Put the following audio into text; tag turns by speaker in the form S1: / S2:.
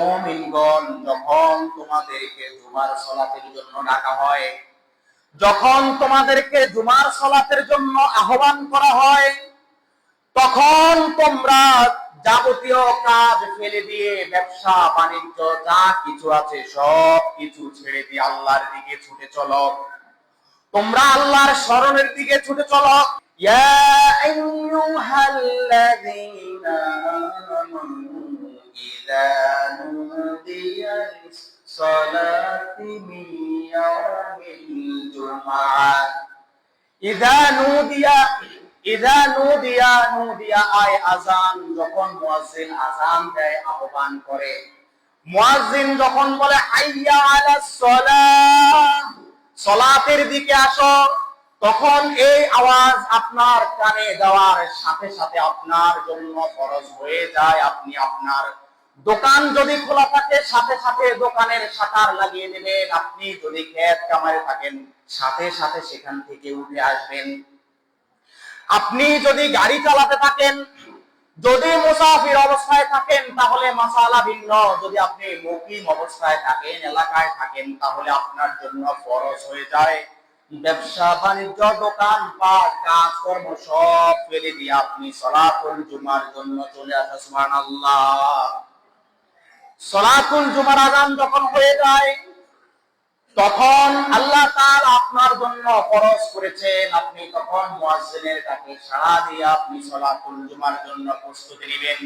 S1: মুমিনগণ, যখন তোমাদেরকে জুমার সালাতের জন্য ডাকা হয়, যখন তোমাদেরকে জুমার সালাতের জন্য আহ্বান করা হয়, তখন তোমরা যাবতীয় কাজ ফেলে দিয়ে, ব্যবসা বাণিজ্য যা কিছু আছে সব কিছু ছেড়ে দিয়ে আল্লাহর দিকে ছুটে চলো। তোমরা আল্লাহর স্মরণের দিকে ছুটে চলো। ইয়া আইয়ুহাল্লাযীনা আমানু ইযা নুদিয়া লিস-সালাতি মিন ইয়াউমিল জুমআহ, ইযা নুদিয়া আয় আযান, যখন মুয়াজ্জিন আযান দেয়, আহ্বান করে। মুয়াজ্জিন যখন বলে হাইয়া আলাস সালাহ, সালাতের দিকে আসো, তখন এই আওয়াজ আপনার কানে দেওয়ার সাথে সাথে আপনার জন্য ফরজ হয়ে যায়। আপনি আপনার দোকান যদি খোলা থাকে, সাথে সাথে দোকানের শাটার লাগিয়ে দেবেন। আপনি যদি ক্ষেত কামারে থাকেন, সাথে সাথে সেখান থেকে উঠে আসবেন। আপনি যদি গাড়ি চালাতে থাকেন, যদি মুসাফির অবস্থায় থাকেন, তাহলে মাসালা ভিন্ন। যদি আপনি মুকিম অবস্থায় থাকেন, এলাকায় থাকেন, তাহলে আপনার জন্য ফরজ হয়ে যায়। ব্যবসা বাণিজ্য, দোকান পাট, কাজকর্ম সব ফেলে দিয়ে আপনি সালাতুল জুমার জন্য চলে আসা। সুবহানাল্লাহ। সালাতুল জুমার আযান যখন হয়ে যায়, তখন আল্লাহ তাআলা আপনার জন্য ফরজ করেছেন, আপনি তখন মুয়াজ্জিনের ডাকে সাড়া দিয়ে আপনি সালাতুল জুমার জন্য প্রস্তুতি নেবেন।